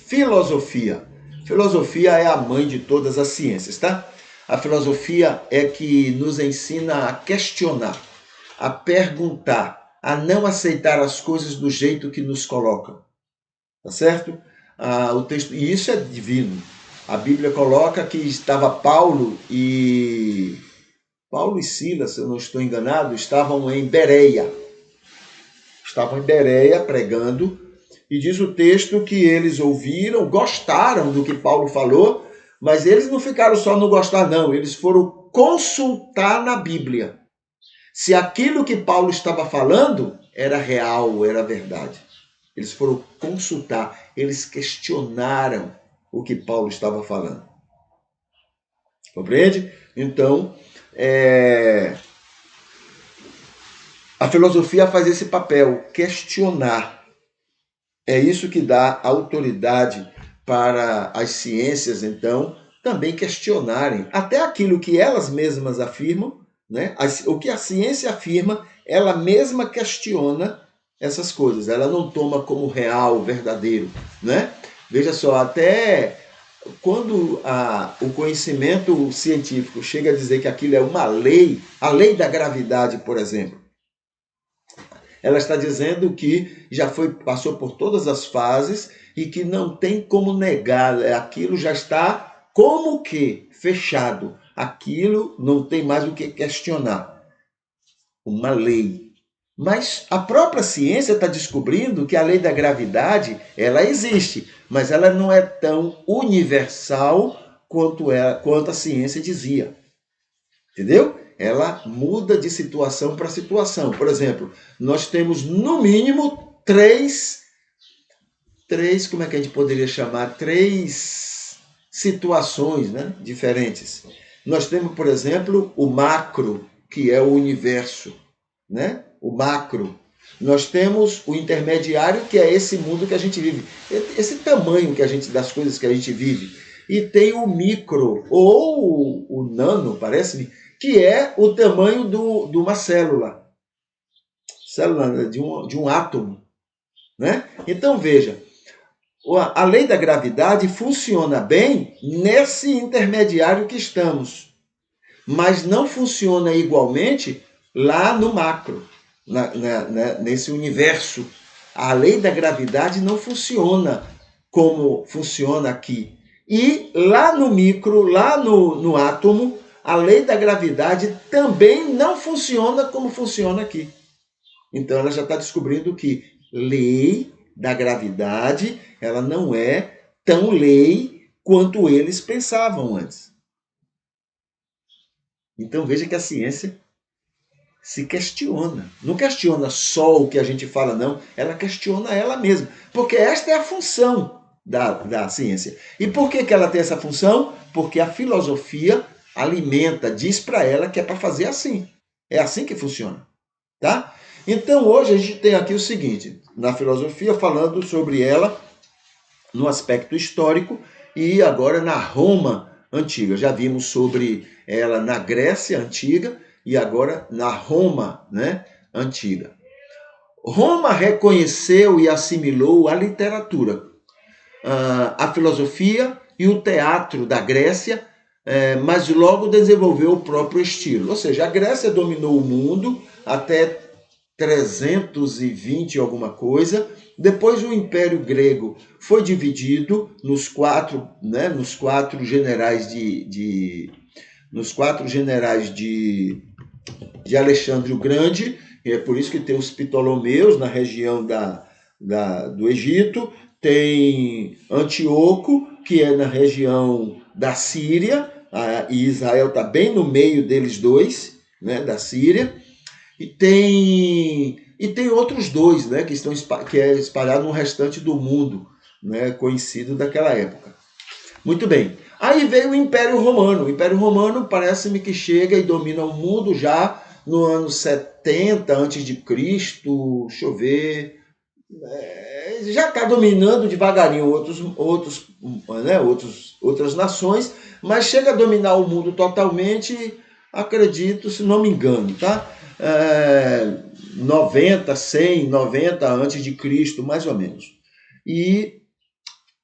filosofia. Filosofia é a mãe de todas as ciências, tá? A filosofia é que nos ensina a questionar, a perguntar, a não aceitar as coisas do jeito que nos colocam, tá certo? O texto, e isso é divino. A Bíblia coloca que estava Paulo e Silas, se eu não estou enganado, estavam em Bereia. Estavam em Bereia pregando, e diz o texto que eles ouviram, gostaram do que Paulo falou, mas eles não ficaram só no gostar, não. Eles foram consultar na Bíblia se aquilo que Paulo estava falando era real, era verdade. Eles foram consultar, eles questionaram o que Paulo estava falando. Compreende? Então, a filosofia faz esse papel, questionar. É isso que dá autoridade para as ciências, então, também questionarem até aquilo que elas mesmas afirmam, né? O que a ciência afirma, ela mesma questiona essas coisas. Ela não toma como real, verdadeiro, né? Veja só, até quando o conhecimento científico chega a dizer que aquilo é uma lei, a lei da gravidade, por exemplo, ela está dizendo que passou por todas as fases e que não tem como negar, aquilo já está como que fechado, aquilo não tem mais o que questionar, uma lei. Mas a própria ciência está descobrindo que a lei da gravidade, ela existe, mas ela não é tão universal quanto a ciência dizia. Entendeu? Ela muda de situação para situação. Por exemplo, nós temos no mínimo três, como é que a gente poderia chamar? Três situações, né, diferentes. Nós temos, por exemplo, o macro, que é o universo, né? O macro. Nós temos o intermediário, que é esse mundo que a gente vive, esse tamanho das coisas que a gente vive. E tem o micro, ou o nano, parece-me, que é o tamanho de uma célula de um átomo, né? Então veja, a lei da gravidade funciona bem nesse intermediário que estamos, mas não funciona igualmente lá no macro, nesse universo. A lei da gravidade não funciona como funciona aqui. E lá no micro, lá no átomo, a lei da gravidade também não funciona como funciona aqui. Então ela já está descobrindo que lei da gravidade, ela não é tão lei quanto eles pensavam antes. Então veja que a ciência se questiona. Não questiona só o que a gente fala, não. Ela questiona ela mesma. Porque esta é a função da ciência. E por que ela tem essa função? Porque a filosofia alimenta, diz para ela que é para fazer assim. É assim que funciona. Tá? Então hoje a gente tem aqui o seguinte, na filosofia falando sobre ela no aspecto histórico e agora na Roma antiga. Já vimos sobre ela na Grécia antiga e agora na Roma, né, antiga. Roma reconheceu e assimilou a literatura, a filosofia e o teatro da Grécia, mas logo desenvolveu o próprio estilo. Ou seja, a Grécia dominou o mundo até 320 alguma coisa. Depois o Império Grego foi dividido nos quatro generais de Alexandre o Grande, e é por isso que tem os Ptolomeus na região do Egito, tem Antíoco, que é na região da Síria, e Israel está bem no meio deles dois, né, da Síria, e tem outros dois, né, que é espalhado no restante do mundo, né, conhecido daquela época. Muito bem. Aí veio o Império Romano. O Império Romano parece-me que chega e domina o mundo já no ano 70 a.C., deixa eu ver, já está dominando devagarinho outras nações, mas chega a dominar o mundo totalmente, acredito, se não me engano, tá? 90 antes de Cristo, mais ou menos. E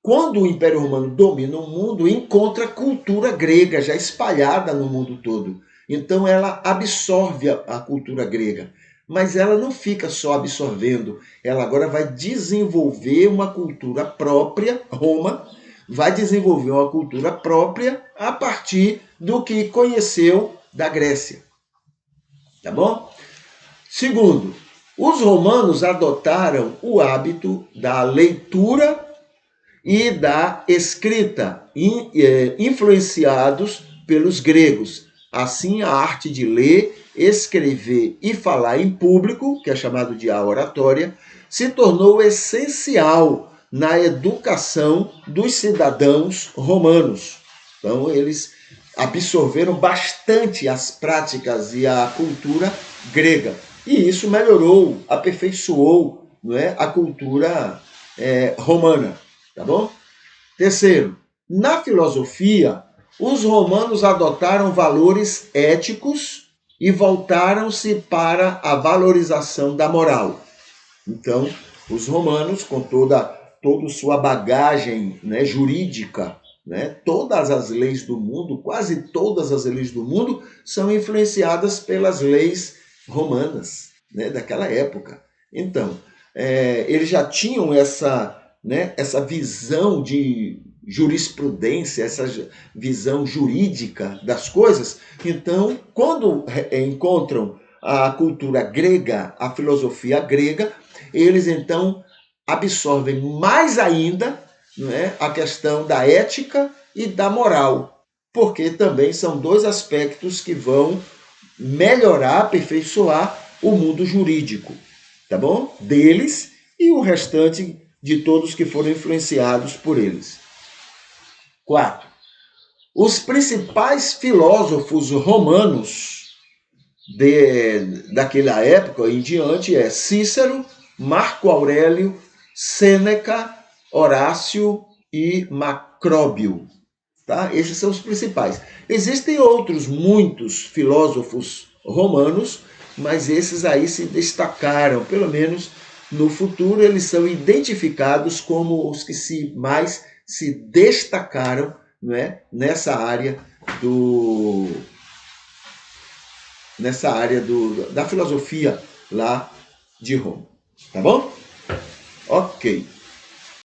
quando o Império Romano domina o mundo, encontra cultura grega já espalhada no mundo todo. Então ela absorve a cultura grega. Mas ela não fica só absorvendo, ela agora vai desenvolver uma cultura própria, Roma vai desenvolver uma cultura própria a partir do que conheceu da Grécia. Tá bom? Segundo, os romanos adotaram o hábito da leitura e da escrita, influenciados pelos gregos. Assim, a arte de ler, escrever e falar em público, que é chamado de oratória, se tornou essencial na educação dos cidadãos romanos. Então, eles absorveram bastante as práticas e a cultura grega. E isso melhorou, aperfeiçoou, não é, a cultura romana. Tá bom? Terceiro, na filosofia, os romanos adotaram valores éticos e voltaram-se para a valorização da moral. Então, os romanos, com toda sua bagagem, né, jurídica, né, todas as leis do mundo, quase todas as leis do mundo, são influenciadas pelas leis romanas, né, daquela época. Então, eles já tinham essa visão de jurisprudência, essa visão jurídica das coisas. Então, quando encontram a cultura grega, a filosofia grega, eles então absorvem mais ainda, não é, a questão da ética e da moral, porque também são dois aspectos que vão melhorar, aperfeiçoar o mundo jurídico, tá bom? Deles e o restante de todos que foram influenciados por eles. 4. Os principais filósofos romanos daquela época em diante é Cícero, Marco Aurélio, Sêneca, Horácio e Macróbio. Tá? Esses são os principais. Existem outros, muitos filósofos romanos, mas esses aí se destacaram, pelo menos no futuro eles são identificados como os que mais se destacaram, não é, nessa área da filosofia lá de Roma. Tá bom? Ok.